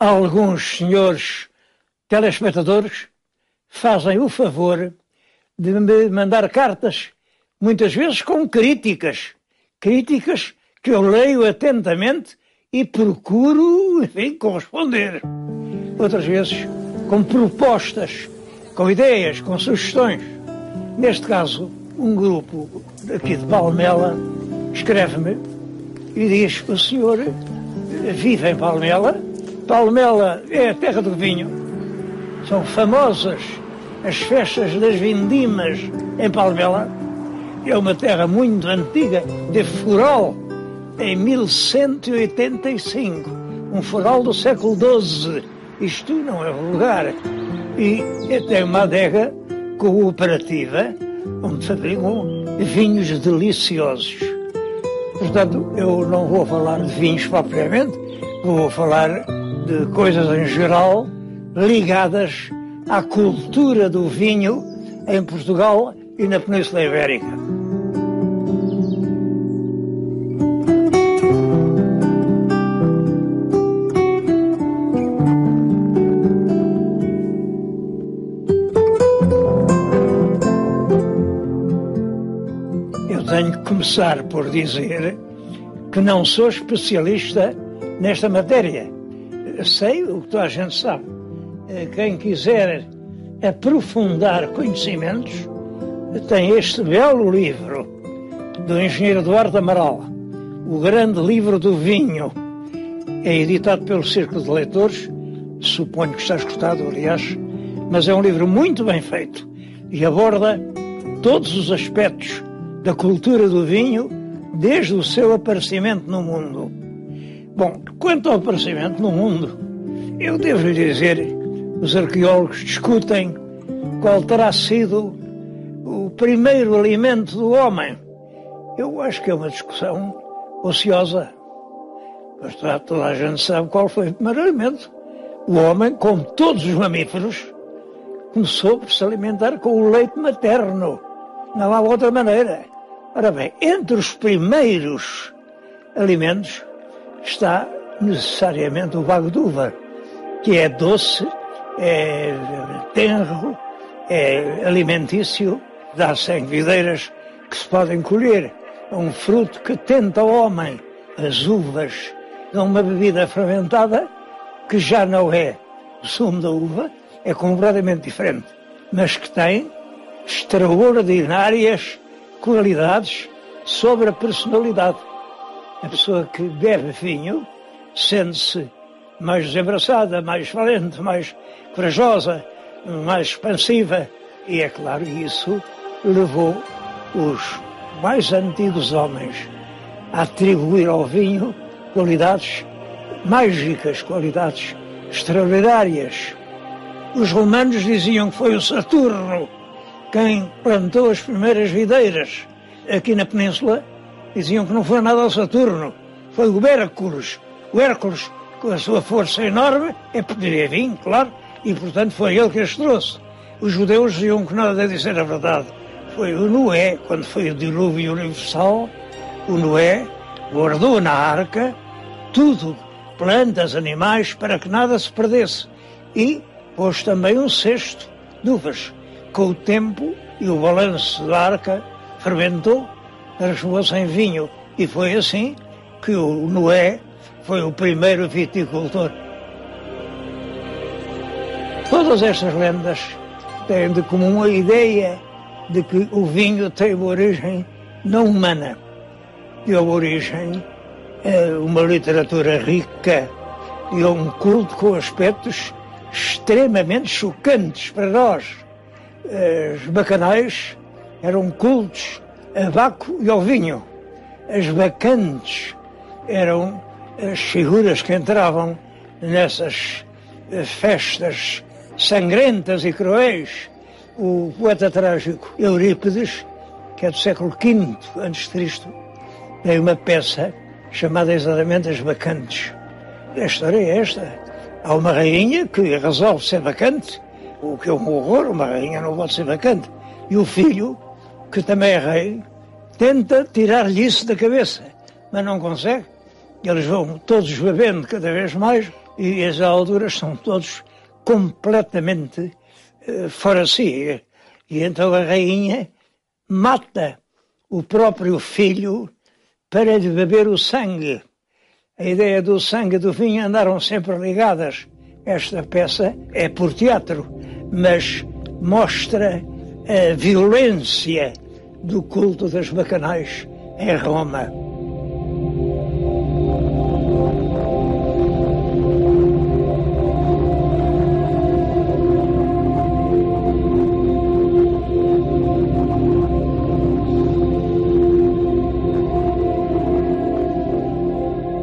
alguns senhores telespectadores fazem o favor de me mandar cartas, muitas vezes com críticas que eu leio atentamente e procuro, enfim, corresponder. Outras vezes com propostas, com ideias, com sugestões. Neste caso, um grupo aqui de Palmela escreve-me e diz: o senhor vive em Palmela. Palmela é a terra do vinho. São famosas as festas das vindimas em Palmela. É uma terra muito antiga, de foral em 1185. Um foral do século XII. Isto não é vulgar. E tem uma adega cooperativa onde fabricam vinhos deliciosos. Portanto, eu não vou falar de vinhos propriamente, vou falar de coisas em geral ligadas à cultura do vinho em Portugal e na Península Ibérica. Eu tenho que começar por dizer que não sou especialista nesta matéria. Sei o que toda a gente sabe. Quem quiser aprofundar conhecimentos tem este belo livro do engenheiro Eduardo Amaral, O Grande Livro do Vinho. É editado pelo Círculo de Leitores, suponho que está escutado, aliás, mas é um livro muito bem feito e aborda todos os aspectos da cultura do vinho desde o seu aparecimento no mundo. Bom, quanto ao aparecimento no mundo, eu devo lhe dizer, os arqueólogos discutem qual terá sido o primeiro alimento do homem. Eu acho que é uma discussão ociosa. Mas toda a gente sabe qual foi o primeiro alimento. O homem, como todos os mamíferos, começou por se alimentar com o leite materno. Não há outra maneira. Ora bem, entre os primeiros alimentos está necessariamente o bago de uva, que é doce, é tenro, é alimentício, dá-se em videiras que se podem colher. É um fruto que tenta ao homem. As uvas dão uma bebida fermentada que já não é o sumo da uva, é completamente diferente, mas que tem extraordinárias qualidades sobre a personalidade. A pessoa que bebe vinho sente-se mais desembaraçada, mais valente, mais corajosa, mais expansiva. E é claro que isso levou os mais antigos homens a atribuir ao vinho qualidades mágicas, qualidades extraordinárias. Os romanos diziam que foi o Saturno quem plantou as primeiras videiras. Aqui na península diziam que não foi nada ao Saturno, foi o Hércules. O Hércules, com a sua força enorme, poderia vinho, claro, e portanto foi ele que as trouxe. Os judeus diziam que nada disso era verdade. Foi o Noé, quando foi o dilúvio universal, o Noé guardou na arca tudo, plantas, animais, para que nada se perdesse. E pôs também um cesto de uvas. Com o tempo e o balanço da arca fermentou, transformou-se em vinho. E foi assim que o Noé foi o primeiro viticultor. Todas estas lendas têm de comum a ideia de que o vinho tem uma origem não humana. E a origem é uma literatura rica e um culto com aspectos extremamente chocantes para nós. Os bacanais eram cultos a Baco e ao vinho. As bacantes eram as figuras que entravam nessas festas sangrentas e cruéis. O poeta trágico Eurípides, que é do século V a.C., tem uma peça chamada exatamente As Bacantes. A história é esta. Há uma rainha que resolve ser bacante, o que é um horror, uma rainha não pode ser bacante. E o filho, que também é rei, tenta tirar-lhe isso da cabeça, mas não consegue. Eles vão todos bebendo cada vez mais e as alturas são todos completamente fora de si. E então a rainha mata o próprio filho para lhe beber o sangue. A ideia do sangue e do vinho andaram sempre ligadas. Esta peça é por teatro, mas mostra a violência do culto das bacanais em Roma.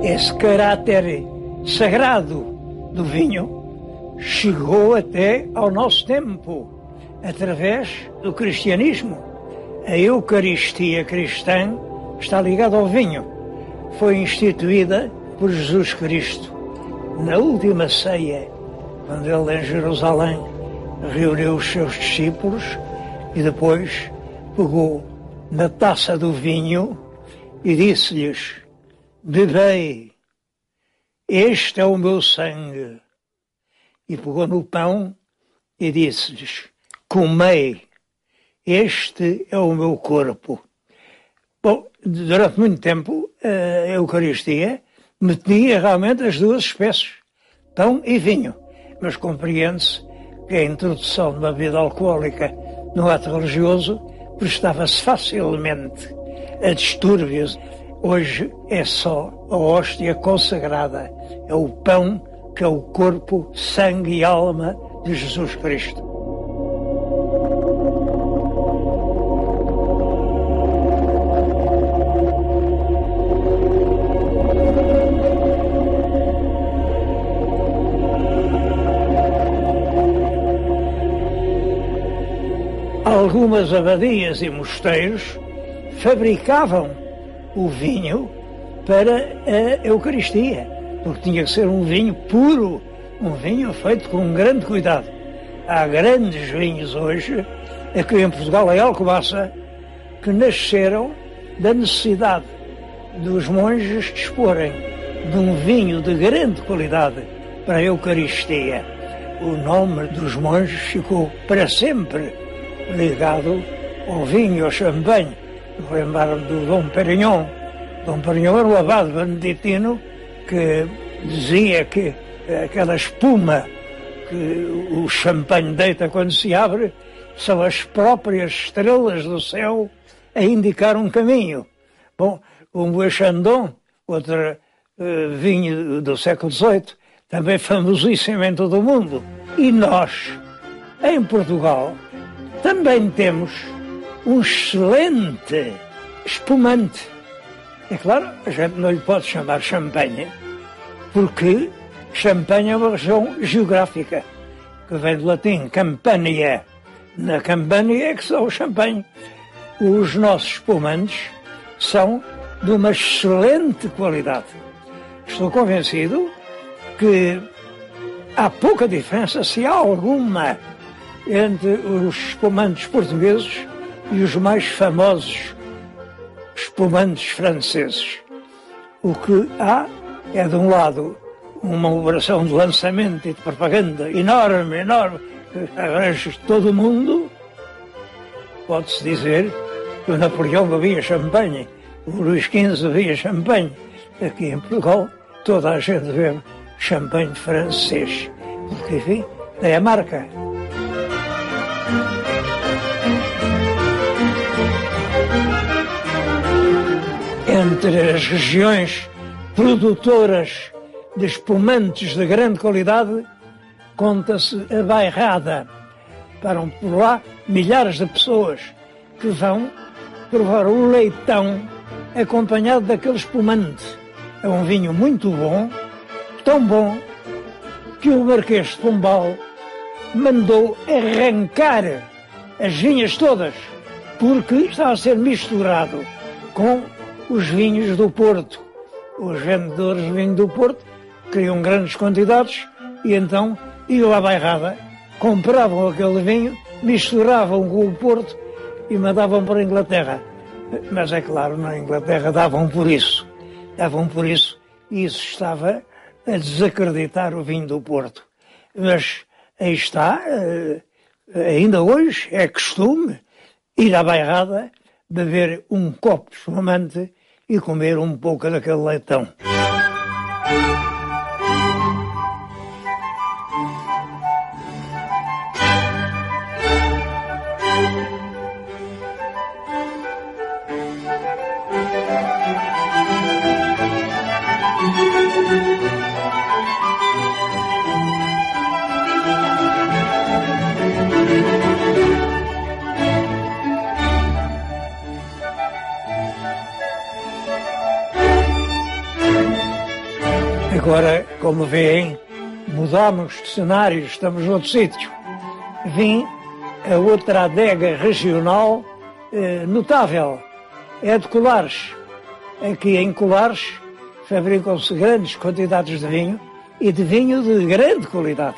Esse caráter sagrado do vinho chegou até ao nosso tempo, através do cristianismo. A Eucaristia cristã está ligada ao vinho. Foi instituída por Jesus Cristo. Na última ceia, quando ele em Jerusalém reuniu os seus discípulos e depois pegou na taça do vinho e disse-lhes: bebei, este é o meu sangue. E pegou no pão e disse-lhes: comei, este é o meu corpo. Bom, durante muito tempo a Eucaristia metia realmente as duas espécies, pão e vinho. Mas compreende-se que a introdução de uma bebida alcoólica no ato religioso prestava-se facilmente a distúrbios. Hoje é só a hóstia consagrada, é o pão que é o corpo, sangue e alma de Jesus Cristo. Algumas abadias e mosteiros fabricavam o vinho para a Eucaristia, porque tinha que ser um vinho puro, um vinho feito com grande cuidado. Há grandes vinhos hoje, aqui em Portugal, em Alcobaça, que nasceram da necessidade dos monges disporem de um vinho de grande qualidade para a Eucaristia. O nome dos monges ficou para sempre ligado ao vinho, ao champanhe. Lembraram do Dom Perignon. Dom Perignon era um abade beneditino que dizia que aquela espuma que o champanhe deita quando se abre são as próprias estrelas do céu a indicar um caminho. Bom, o Moët-Chandon, outro vinho do século XVIII, também famosíssimo em todo o mundo. E nós, em Portugal, também temos um excelente espumante. É claro, a gente não lhe pode chamar champanhe, porque Champanhe é uma região geográfica, que vem do latim Campania. Na Campania é que são o champanhe. Os nossos espumantes são de uma excelente qualidade. Estou convencido que há pouca diferença, se há alguma, entre os espumantes portugueses e os mais famosos espumantes franceses. O que há é, de um lado, uma operação de lançamento e de propaganda enorme, que abrange todo o mundo. Pode-se dizer que o Napoleão bebia champanhe, o Luís XV bebia champanhe. Aqui em Portugal, toda a gente bebe champanhe francês, porque, enfim, é a marca. Entre as regiões produtoras de espumantes de grande qualidade, conta-se a Bairrada. Param por lá milhares de pessoas que vão provar o leitão acompanhado daquele espumante. É um vinho muito bom, tão bom, que o Marquês de Pombal mandou arrancar as vinhas todas, porque estava a ser misturado com os vinhos do Porto. Os vendedores de vinho do Porto queriam grandes quantidades e então iam à Bairrada, compravam aquele vinho, misturavam com o Porto e mandavam para a Inglaterra. Mas é claro, na Inglaterra davam por isso e isso estava a desacreditar o vinho do Porto. Mas aí está, ainda hoje é costume ir à bairrada, beber um copo de espumante e comer um pouco daquele leitão. Agora, como veem, mudamos de cenário, estamos noutro sítio. Vim a outra adega regional notável, é de Colares. Aqui em Colares fabricam-se grandes quantidades de vinho e de vinho de grande qualidade.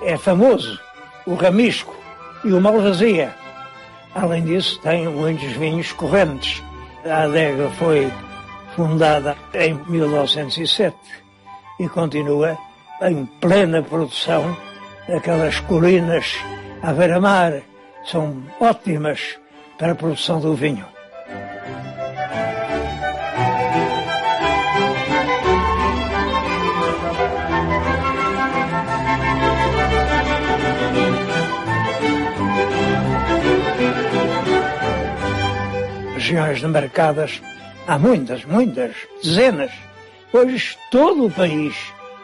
É famoso o Ramisco e o Malvasia. Além disso, tem muitos vinhos correntes. A adega foi fundada em 1907 e continua em plena produção. Aquelas colinas à beira-mar são ótimas para a produção do vinho. Regiões demarcadas, há muitas, dezenas. Hoje todo o país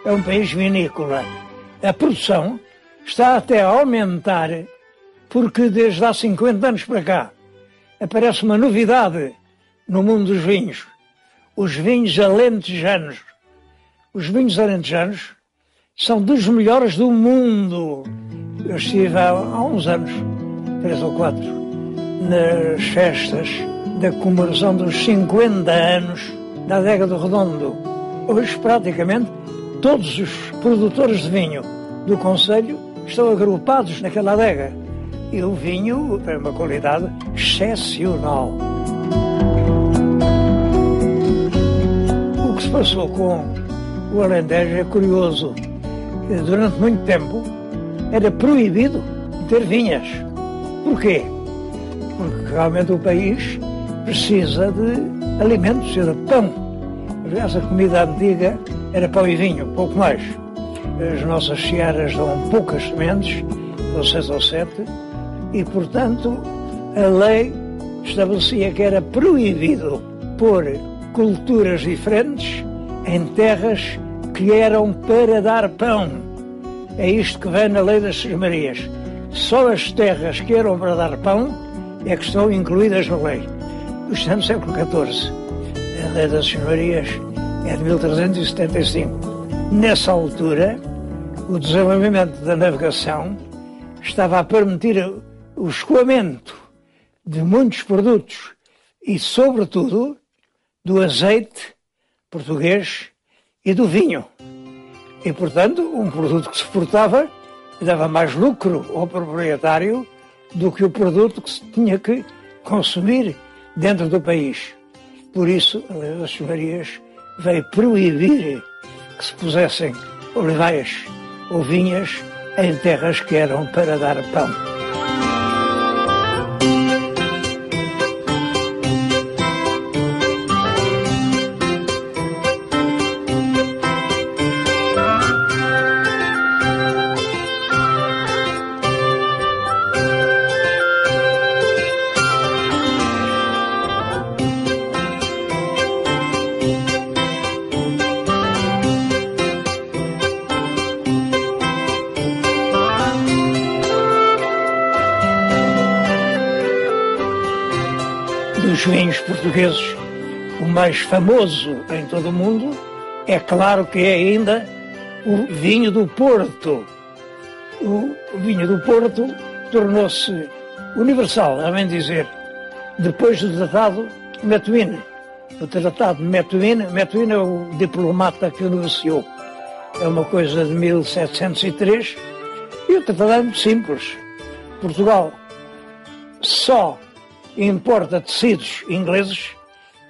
é um país vinícola. A produção está até a aumentar porque desde há 50 anos para cá aparece uma novidade no mundo dos vinhos. Os vinhos alentejanos. Os vinhos alentejanos são dos melhores do mundo. Eu estive há uns anos, 3 ou 4, nas festas da comemoração dos 50 anos da adega do Redondo. Hoje, praticamente, todos os produtores de vinho do concelho estão agrupados naquela adega. E o vinho tem uma qualidade excepcional. O que se passou com o Alentejo é curioso. Durante muito tempo era proibido ter vinhas. Porquê? Porque realmente o país precisa de alimentos, de pão. Aliás, a comida antiga era pão e vinho, pouco mais. As nossas searas dão poucas sementes, ou 6 ou 7, e, portanto, a lei estabelecia que era proibido pôr culturas diferentes em terras que eram para dar pão. É isto que vem na lei das sesmarias. Só as terras que eram para dar pão é que estão incluídas na lei. Isto é no século XIV. A lei das sesmarias é de 1375. Nessa altura, o desenvolvimento da navegação estava a permitir o escoamento de muitos produtos e, sobretudo, do azeite português e do vinho. E, portanto, um produto que se exportava dava mais lucro ao proprietário do que o produto que se tinha que consumir dentro do país. Por isso, a lei das sesmarias veio proibir que se pusessem olivais ou vinhas em terras que eram para dar pão. Dos vinhos portugueses, o mais famoso em todo o mundo, é claro que é ainda o vinho do Porto. O vinho do Porto tornou-se universal, a bem dizer, depois do Tratado de Methuen. O Tratado de Methuen é o diplomata que o negociou. É uma coisa de 1703 e o tratado é muito simples. Portugal só importa tecidos ingleses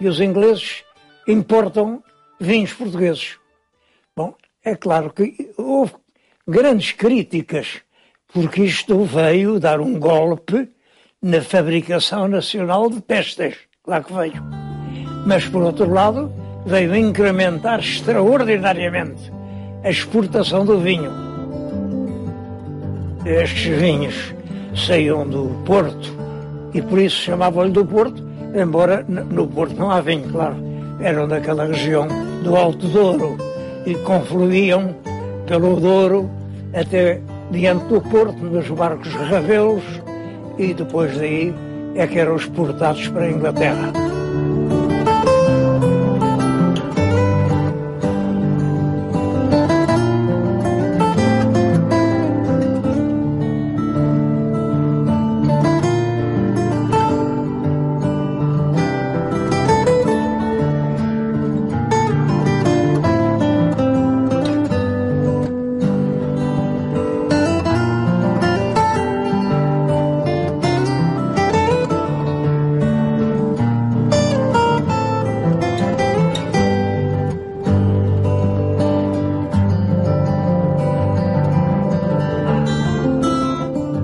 e os ingleses importam vinhos portugueses. Bom, É claro que houve grandes críticas, porque isto veio dar um golpe na fabricação nacional de têxteis, lá que veio. Mas, por outro lado, veio incrementar extraordinariamente a exportação do vinho. Estes vinhos saíam do Porto e por isso chamavam-lhe do Porto, embora no Porto não há vinho, claro. Eram daquela região do Alto Douro e confluíam pelo Douro até diante do Porto, nos barcos rabelos, e depois daí é que eram exportados para a Inglaterra.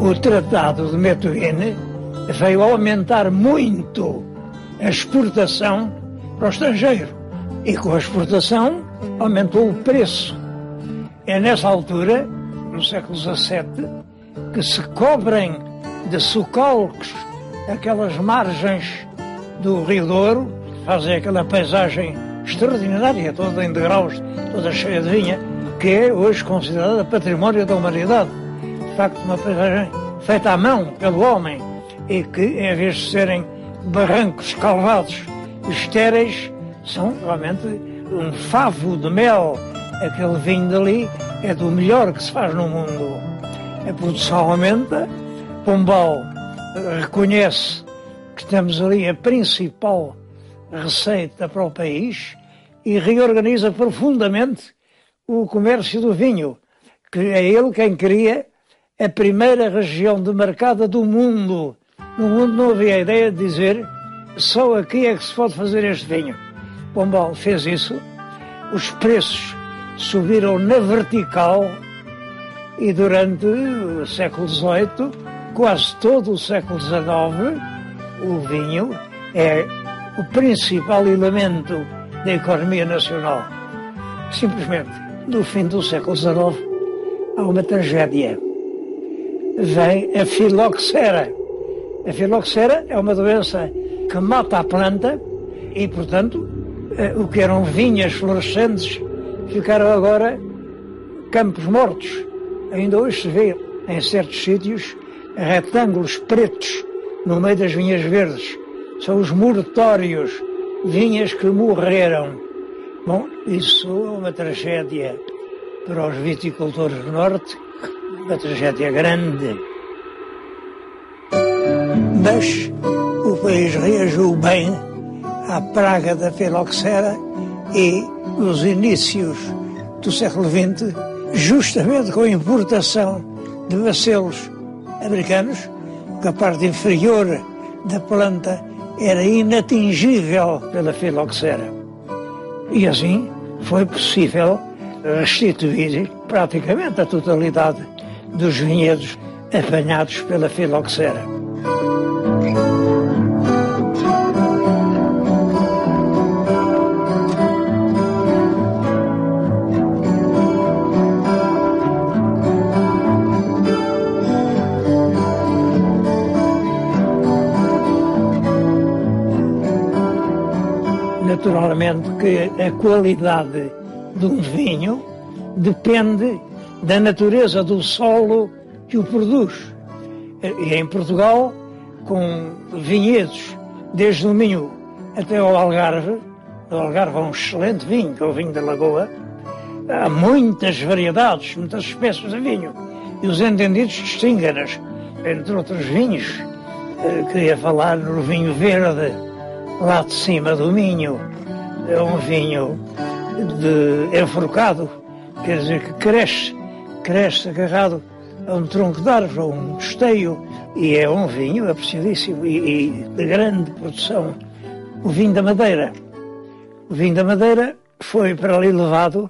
O Tratado de Methuen veio aumentar muito a exportação para o estrangeiro e com a exportação aumentou o preço. É nessa altura, no século XVII, que se cobrem de socalcos aquelas margens do Rio Douro, fazem aquela paisagem extraordinária, toda em degraus, toda cheia de vinha, que é hoje considerada património da humanidade. De facto, uma paisagem feita à mão pelo homem e que, em vez de serem barrancos calvados estéreis, são realmente um favo de mel. Aquele vinho dali é do melhor que se faz no mundo. A produção aumenta, Pombal reconhece que temos ali a principal receita para o país e reorganiza profundamente o comércio do vinho, que é ele quem cria a primeira região de mercado do mundo. No mundo não havia a ideia de dizer só aqui é que se pode fazer este vinho. Pombal fez isso, os preços subiram na vertical e durante o século XVIII, quase todo o século XIX, o vinho é o principal elemento da economia nacional. Simplesmente, no fim do século XIX, há uma tragédia. Vem a filoxera. A filoxera é uma doença que mata a planta e, portanto, o que eram vinhas florescentes ficaram agora campos mortos. Ainda hoje se vê em certos sítios retângulos pretos no meio das vinhas verdes. São os moratórios, vinhas que morreram. Bom, isso é uma tragédia para os viticultores do Norte, uma tragédia grande. Mas o país reagiu bem à praga da filoxera e, nos inícios do século XX, justamente com a importação de bacelos americanos, que a parte inferior da planta era inatingível pela filoxera. E assim foi possível restituir praticamente a totalidade dos vinhedos apanhados pela filoxera. Naturalmente que a qualidade de um vinho depende da natureza do solo que o produz. E em Portugal, com vinhedos desde o Minho até ao Algarve, o Algarve é um excelente vinho, que é o vinho da Lagoa, há muitas variedades, muitas espécies de vinho. E os entendidos distinguem-nas, entre outros vinhos. Queria falar no vinho verde, lá de cima do Minho. É um vinho enforcado, quer dizer que cresce agarrado a um tronco de árvore, a um esteio, e é um vinho apreciadíssimo e de grande produção. O vinho da Madeira. O vinho da Madeira foi para ali levado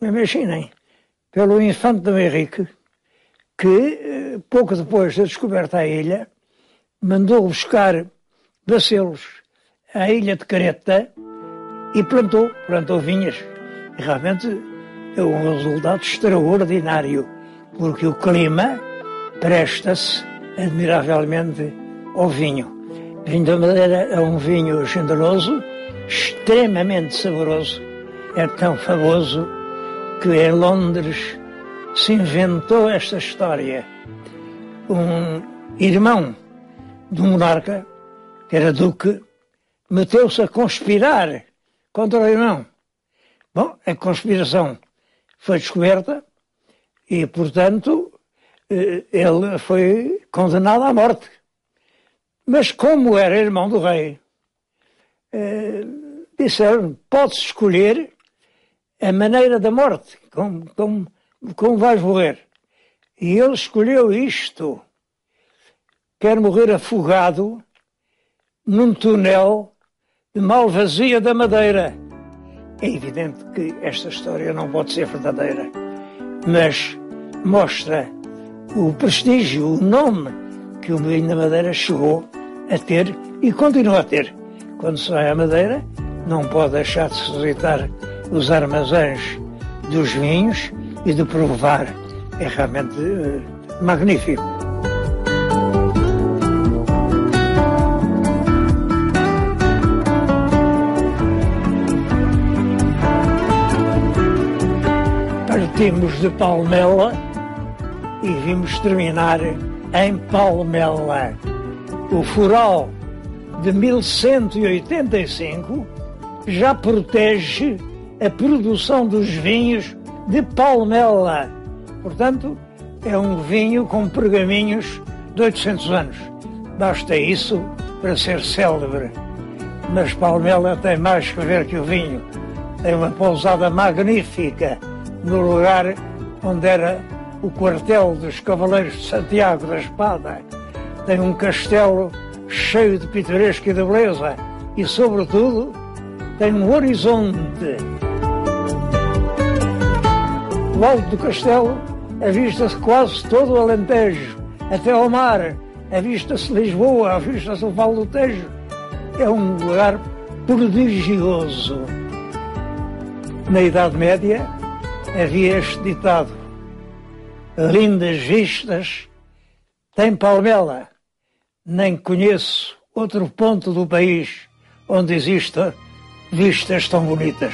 imaginem, pelo infante Dom Henrique, que pouco depois da descoberta da ilha, mandou buscar bacelos à ilha de Creta e plantou vinhas. E realmente é um resultado extraordinário, porque o clima presta-se admiravelmente ao vinho. O vinho da Madeira é um vinho generoso, extremamente saboroso. É tão famoso que em Londres se inventou esta história. Um irmão do monarca, que era duque, meteu-se a conspirar contra o irmão. Bom, a conspiração foi descoberta e, portanto, ele foi condenado à morte. Mas como era irmão do rei, disseram, pode-se escolher a maneira da morte, como vais morrer. E ele escolheu isto. Quer morrer afogado num túnel de Malvasia da Madeira. É evidente que esta história não pode ser verdadeira, mas mostra o prestígio, o nome que o vinho da Madeira chegou a ter e continua a ter. Quando se vai à Madeira, não pode deixar de se visitar os armazéns dos vinhos e de provar. É realmente magnífico. Partimos de Palmela e vimos terminar em Palmela. O Foral de 1185 já protege a produção dos vinhos de Palmela. Portanto, é um vinho com pergaminhos de 800 anos. Basta isso para ser célebre. Mas Palmela tem mais que ver que o vinho. Tem uma pousada magnífica no lugar onde era o quartel dos Cavaleiros de Santiago da Espada. Tem um castelo cheio de pitoresco e de beleza e, sobretudo, tem um horizonte. Do alto do castelo avista-se quase todo o Alentejo, até ao mar, avista-se Lisboa, avista-se o Vale do Tejo. É um lugar prodigioso. Na Idade Média havia este ditado: lindas vistas tem Palmela, nem conheço outro ponto do país onde exista vistas tão bonitas.